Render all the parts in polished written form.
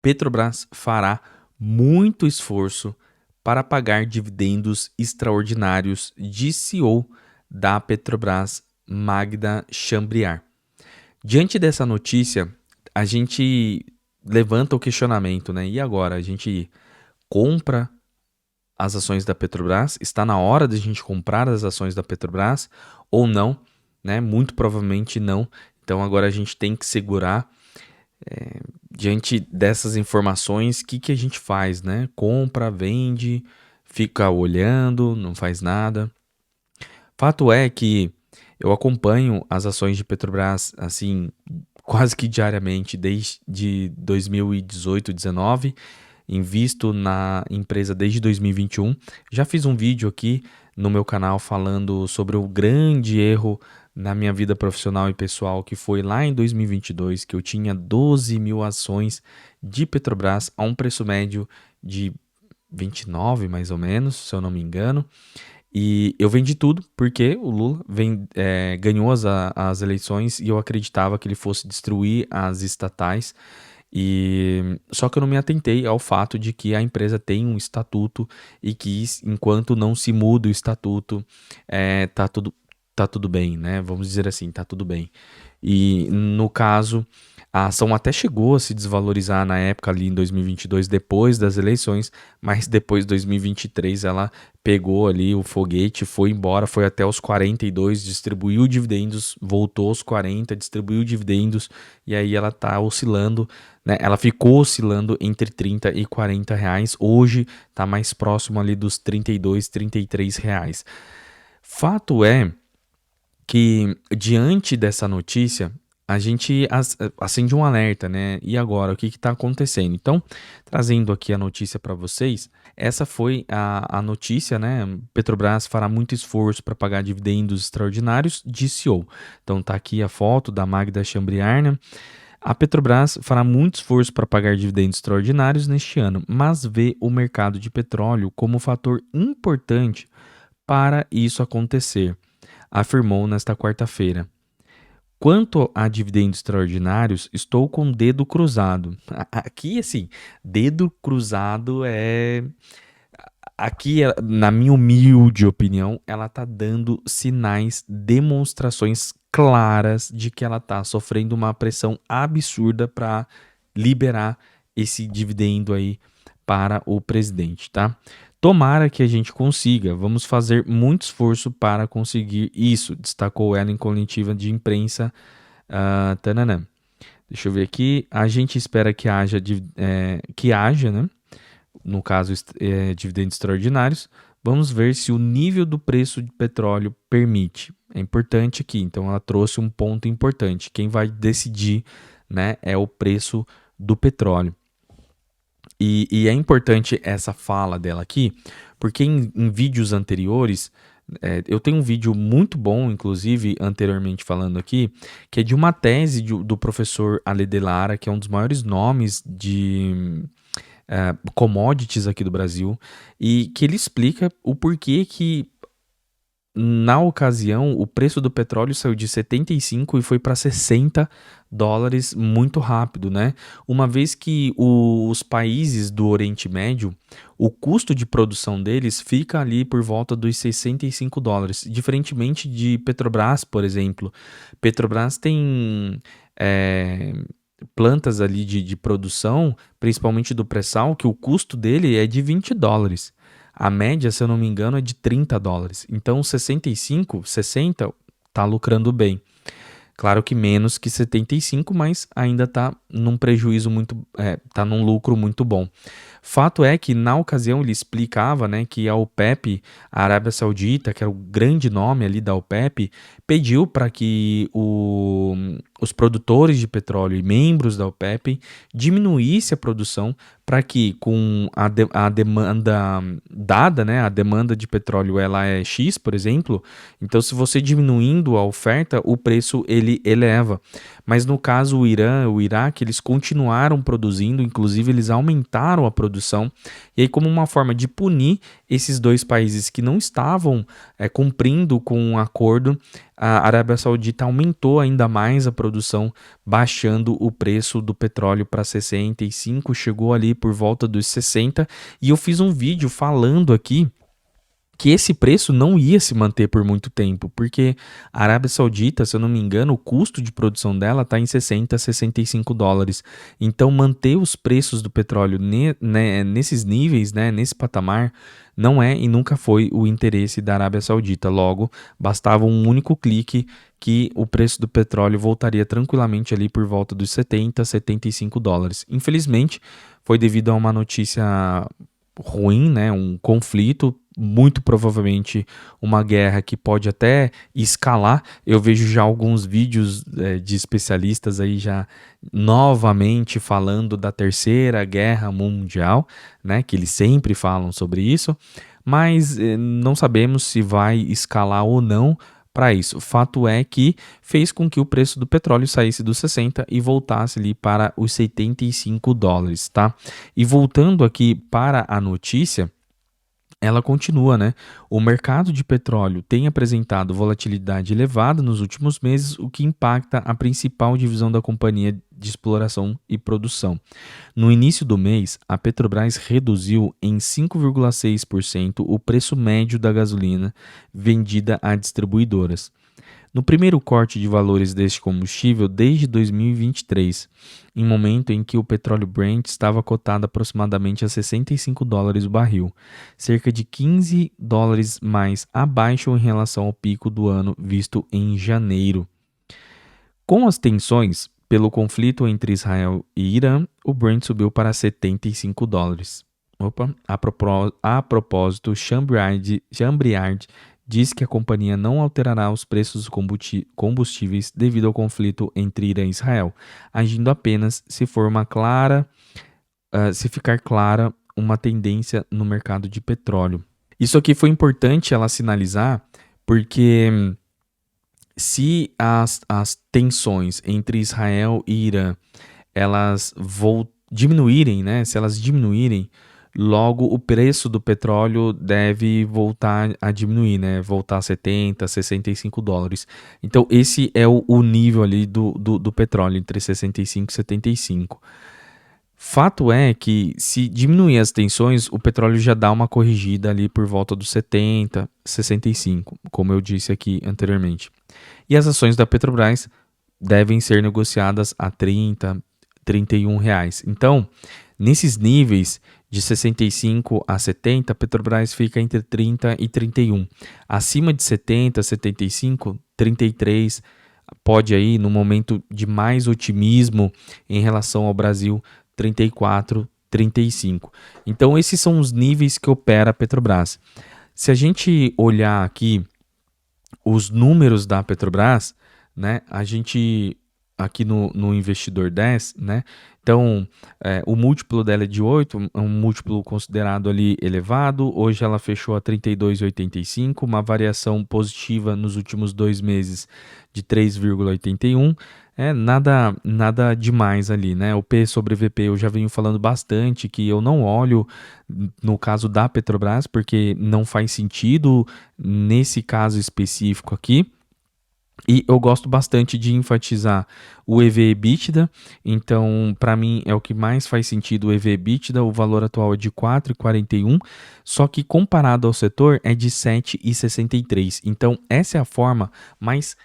Petrobras fará muito esforço para pagar dividendos extraordinários, disse CEO da Petrobras, Magda Chambriard. Diante dessa notícia, a gente levanta o questionamento, né? E agora? A gente compra as ações da Petrobras? Está na hora de a gente comprar as ações da Petrobras ou não? Né? Muito provavelmente não. Então agora a gente tem que segurar. Diante dessas informações, o que a gente faz, né? Compra, vende, fica olhando, não faz nada. Fato é que eu acompanho as ações de Petrobras assim quase que diariamente desde 2018, 19. Invisto na empresa desde 2021. Já fiz um vídeo aqui no meu canal falando sobre o grande erro na minha vida profissional e pessoal, que foi lá em 2022, que eu tinha 12 mil ações de Petrobras a um preço médio de 29, mais ou menos, se eu não me engano. E eu vendi tudo porque o Lula ganhou as eleições e eu acreditava que ele fosse destruir as estatais. E só que eu não me atentei ao fato de que a empresa tem um estatuto e que enquanto não se muda o estatuto, tá tudo bem, né? Vamos dizer assim, tá tudo bem. E no caso, a ação até chegou a se desvalorizar na época ali em 2022, depois das eleições, mas depois de 2023 ela pegou ali o foguete, foi embora, foi até os 42, distribuiu dividendos, voltou aos 40, distribuiu dividendos e aí ela tá oscilando, né? Ela ficou oscilando entre 30 e 40 reais, hoje tá mais próximo ali dos 32, 33 reais. Fato é que diante dessa notícia, a gente acende um alerta, né? E agora, o que está acontecendo? Então, trazendo aqui a notícia para vocês, essa foi a notícia, né? Petrobras fará muito esforço para pagar dividendos extraordinários, disse CEO. Então, tá aqui a foto da Magda Chambriard, né? A Petrobras fará muito esforço para pagar dividendos extraordinários neste ano, mas vê o mercado de petróleo como fator importante para isso acontecer, afirmou nesta quarta-feira. Quanto a dividendos extraordinários, estou com o dedo cruzado. Aqui, assim, dedo cruzado é. Aqui, na minha humilde opinião, ela está dando sinais, demonstrações claras de que ela está sofrendo uma pressão absurda para liberar esse dividendo aí para o presidente, tá? Tomara que a gente consiga, vamos fazer muito esforço para conseguir isso, destacou ela em coletiva de imprensa. Tananã. Deixa eu ver aqui. A gente espera que haja, né? No caso, dividendos extraordinários. Vamos ver se o nível do preço de petróleo permite. É importante aqui. Então, ela trouxe um ponto importante. Quem vai decidir, né, é o preço do petróleo. E é importante essa fala dela aqui, porque em vídeos anteriores, eu tenho um vídeo muito bom, inclusive, anteriormente falando aqui, que é de uma tese do professor Ale de Lara, que é um dos maiores nomes de commodities aqui do Brasil, e que ele explica o porquê que na ocasião, o preço do petróleo saiu de 75 e foi para 60 dólares muito rápido, né? Uma vez que os países do Oriente Médio, o custo de produção deles fica ali por volta dos 65 dólares, diferentemente de Petrobras, por exemplo. Petrobras tem plantas ali de produção, principalmente do pré-sal, que o custo dele é de 20 dólares. A média, se eu não me engano, é de 30 dólares. Então, 65, 60 tá lucrando bem. Claro que menos que 75, mas ainda tá num prejuízo muito, tá num lucro muito bom. Fato é que na ocasião ele explicava, né, que a OPEP, a Arábia Saudita, que era o grande nome ali da OPEP, pediu para que os produtores de petróleo e membros da OPEP diminuísse a produção para que com a demanda dada, né, a demanda de petróleo ela é X, por exemplo, então se você diminuindo a oferta, o preço ele eleva. Mas no caso o Irã, o Iraque que eles continuaram produzindo, inclusive eles aumentaram a produção, e aí como uma forma de punir esses dois países que não estavam cumprindo com o acordo, a Arábia Saudita aumentou ainda mais a produção, baixando o preço do petróleo para 65, chegou ali por volta dos 60, e eu fiz um vídeo falando aqui que esse preço não ia se manter por muito tempo, porque a Arábia Saudita, se eu não me engano, o custo de produção dela está em 60 a 65 dólares. Então, manter os preços do petróleo nesses níveis, né, nesse patamar, não é e nunca foi o interesse da Arábia Saudita. Logo, bastava um único clique que o preço do petróleo voltaria tranquilamente ali por volta dos 70 a 75 dólares. Infelizmente, foi devido a uma notícia ruim, né, um conflito, muito provavelmente uma guerra que pode até escalar. Eu vejo já alguns vídeos de especialistas aí já novamente falando da Terceira Guerra Mundial, né, que eles sempre falam sobre isso, mas não sabemos se vai escalar ou não para isso. O fato é que fez com que o preço do petróleo saísse dos 60 e voltasse ali para os 75 dólares, tá? E voltando aqui para a notícia, ela continua, né? O mercado de petróleo tem apresentado volatilidade elevada nos últimos meses, o que impacta a principal divisão da companhia de exploração e produção. No início do mês, a Petrobras reduziu em 5,6% o preço médio da gasolina vendida a distribuidoras. No primeiro corte de valores deste combustível desde 2023, em momento em que o petróleo Brent estava cotado aproximadamente a 65 dólares o barril, cerca de 15 dólares mais abaixo em relação ao pico do ano visto em janeiro. Com as tensões pelo conflito entre Israel e Irã, o Brent subiu para 75 dólares. A propósito, Chambriard diz que a companhia não alterará os preços dos combustíveis devido ao conflito entre Irã e Israel, agindo apenas se ficar clara uma tendência no mercado de petróleo. Isso aqui foi importante ela sinalizar, porque se as tensões entre Israel e Irã elas diminuírem, né? Se elas diminuírem, logo o preço do petróleo deve voltar a diminuir, né? Voltar a 70, 65 dólares. Então esse é o nível ali do petróleo, entre 65 e 75. Fato é que se diminuir as tensões, o petróleo já dá uma corrigida ali por volta dos 70, 65, como eu disse aqui anteriormente. E as ações da Petrobras devem ser negociadas a 30, 31 reais. Então, nesses níveis de 65 a 70, a Petrobras fica entre 30 e 31. Acima de 70, 75, 33, pode aí, no momento de mais otimismo em relação ao Brasil, 34, 35. Então, esses são os níveis que opera a Petrobras. Se a gente olhar aqui os números da Petrobras, né, a gente aqui no Investidor 10, né, então o múltiplo dela é de 8, é um múltiplo considerado ali elevado, hoje ela fechou a 32,85, uma variação positiva nos últimos 2 meses de 3,81, nada demais ali, né? O P sobre VP eu já venho falando bastante que eu não olho no caso da Petrobras, porque não faz sentido nesse caso específico aqui. E eu gosto bastante de enfatizar o EV/EBITDA, então para mim é o que mais faz sentido o EV/EBITDA, o valor atual é de 4,41, só que comparado ao setor é de 7,63. Então essa é a forma mais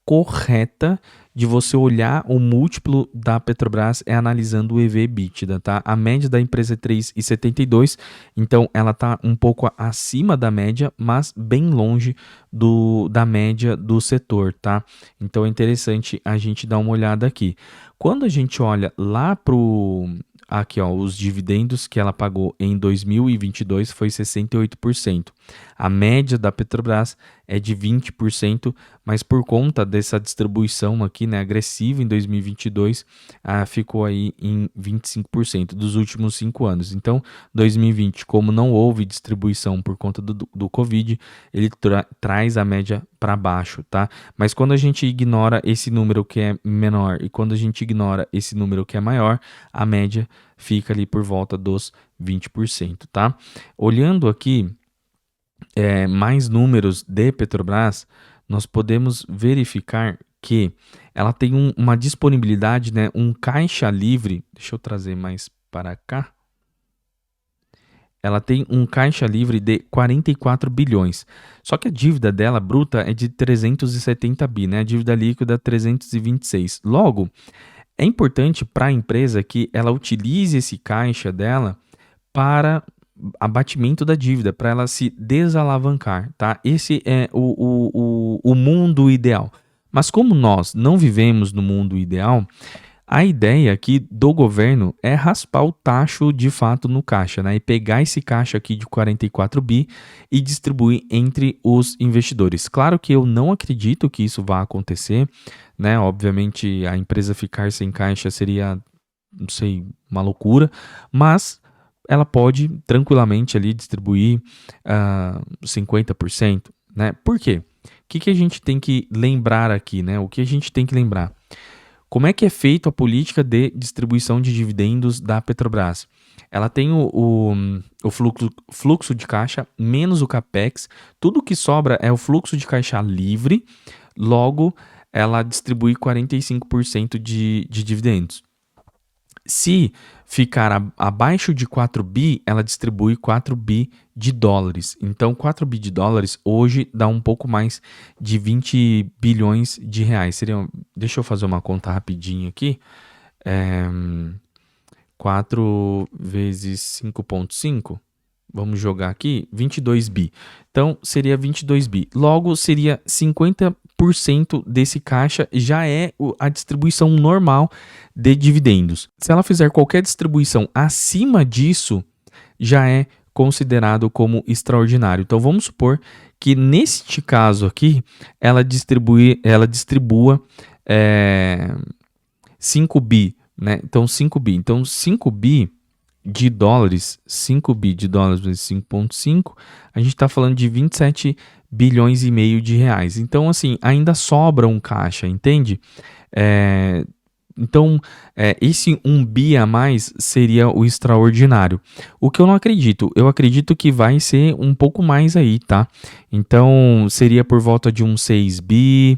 correta de você olhar o múltiplo da Petrobras analisando o EV/EBITDA, tá? A média da empresa é 3,72, então ela está um pouco acima da média, mas bem longe da média do setor, tá? Então é interessante a gente dar uma olhada aqui. Quando a gente olha lá aqui, ó, os dividendos que ela pagou em 2022 foi 68%. A média da Petrobras é de 20%, mas por conta dessa distribuição aqui, né, agressiva em 2022, ficou aí em 25% dos últimos 5 anos. Então, 2020, como não houve distribuição por conta do Covid, ele traz a média para baixo, tá? Mas quando a gente ignora esse número que é menor e quando a gente ignora esse número que é maior, a média fica ali por volta dos 20%, tá? Olhando aqui mais números de Petrobras, nós podemos verificar que ela tem uma disponibilidade, né, um caixa livre. Deixa eu trazer mais para cá. Ela tem um caixa livre de 44 bilhões. Só que a dívida dela bruta é de 370 bi, né? A dívida líquida 326. Logo, é importante para a empresa que ela utilize esse caixa dela para abatimento da dívida, para ela se desalavancar, tá? Esse é o mundo ideal. Mas como nós não vivemos no mundo ideal, a ideia aqui do governo é raspar o tacho de fato no caixa, né? E pegar esse caixa aqui de 44 bi e distribuir entre os investidores. Claro que eu não acredito que isso vá acontecer, né? Obviamente a empresa ficar sem caixa seria, não sei, uma loucura, mas ela pode tranquilamente ali distribuir 50%, né? Por quê? O que a gente tem que lembrar aqui, né? O que a gente tem que lembrar? Como é que é feita a política de distribuição de dividendos da Petrobras? Ela tem o fluxo de caixa menos o capex, tudo que sobra é o fluxo de caixa livre, logo ela distribui 45% de dividendos. Se ficar abaixo de 4 bi, ela distribui 4 bi de dólares. Então, 4 bi de dólares hoje dá um pouco mais de 20 bilhões de reais. Deixa eu fazer uma conta rapidinho aqui. 4 vezes 5,5. Vamos jogar aqui, 22 bi. Então, seria 22 bi. Logo, seria 50% desse caixa já é a distribuição normal de dividendos. Se ela fizer qualquer distribuição acima disso, já é considerado como extraordinário. Então, vamos supor que neste caso aqui, ela distribua 5 bi, né? Então, 5 bi. Então, 5 bi de dólares, 5 bi de dólares vezes 5,5, a gente está falando de 27 bilhões e meio de reais. Então, assim, ainda sobra um caixa, entende? Então, esse 1 bi a mais seria o extraordinário. O que eu não acredito, eu acredito que vai ser um pouco mais aí, tá? Então, seria por volta de um 6 bi,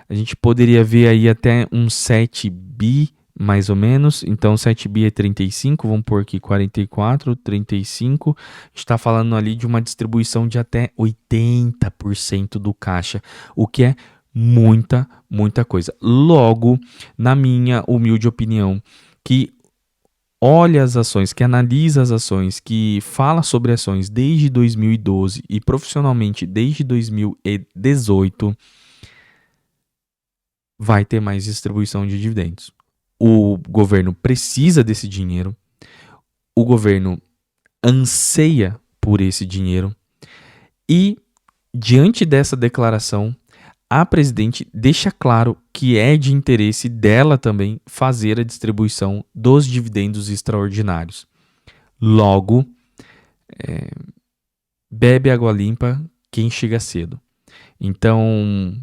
a gente poderia ver aí até um 7 bi, mais ou menos. Então 7 bi é 35, vamos pôr aqui 44, 35. A gente está falando ali de uma distribuição de até 80% do caixa, o que é muita coisa. Logo, na minha humilde opinião, que olha as ações, que analisa as ações, que fala sobre ações desde 2012 e profissionalmente desde 2018, vai ter mais distribuição de dividendos. O governo precisa desse dinheiro, o governo anseia por esse dinheiro e, diante dessa declaração, a presidente deixa claro que é de interesse dela também fazer a distribuição dos dividendos extraordinários. Logo, bebe água limpa quem chega cedo. Então,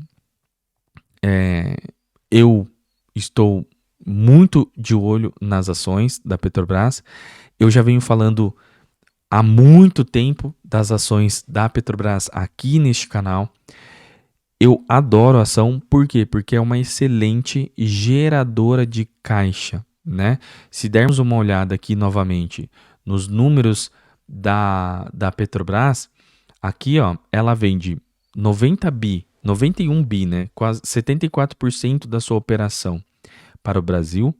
eu estou muito de olho nas ações da Petrobras. Eu já venho falando há muito tempo das ações da Petrobras aqui neste canal. Eu adoro a ação, por quê? Porque é uma excelente geradora de caixa, né? Se dermos uma olhada aqui novamente nos números da Petrobras, aqui ó, ela vende 91 bi, né? Quase 74% da sua operação para o Brasil,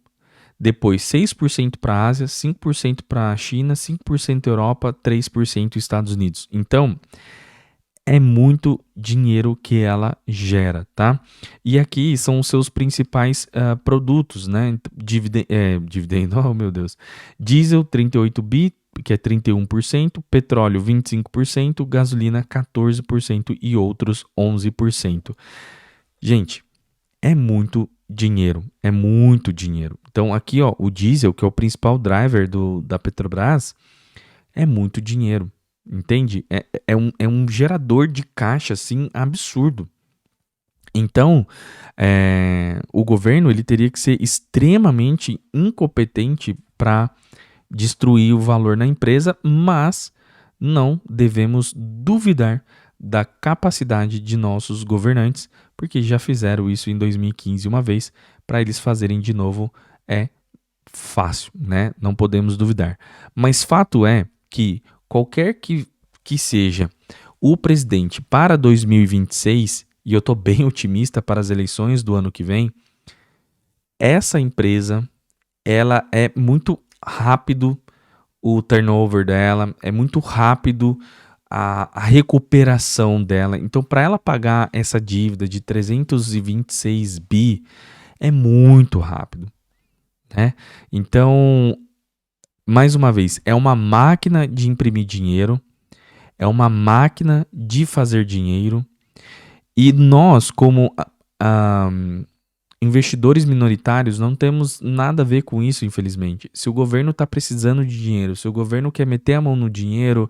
depois 6% para a Ásia, 5% para a China, 5% Europa, 3% Estados Unidos. Então, é muito dinheiro que ela gera, tá? E aqui são os seus principais produtos, né? Dividendo, oh meu Deus. Diesel, 38 bi, que é 31%, petróleo 25%, gasolina 14% e outros 11%. Gente, é muito dinheiro, é muito dinheiro. Então aqui, ó, o diesel, que é o principal driver da Petrobras, é muito dinheiro, entende? É um gerador de caixa, assim, absurdo. Então, o governo ele teria que ser extremamente incompetente para destruir o valor na empresa, mas não devemos duvidar da capacidade de nossos governantes, porque já fizeram isso em 2015 uma vez, para eles fazerem de novo é fácil, né? Não podemos duvidar. Mas fato é que qualquer que seja o presidente para 2026, e eu estou bem otimista para as eleições do ano que vem, essa empresa ela é muito rápido o turnover dela, é muito rápido a recuperação dela. Então, para ela pagar essa dívida de 326 bi, é muito rápido, né? Então, mais uma vez, é uma máquina de imprimir dinheiro, é uma máquina de fazer dinheiro, e nós, como investidores minoritários, não temos nada a ver com isso, infelizmente. Se o governo está precisando de dinheiro, se o governo quer meter a mão no dinheiro,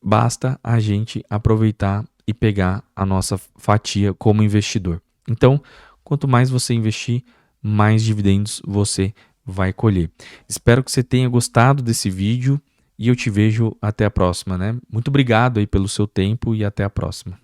basta a gente aproveitar e pegar a nossa fatia como investidor. Então, quanto mais você investir, mais dividendos você vai colher. Espero que você tenha gostado desse vídeo e eu te vejo até a próxima, né? Muito obrigado aí pelo seu tempo e até a próxima.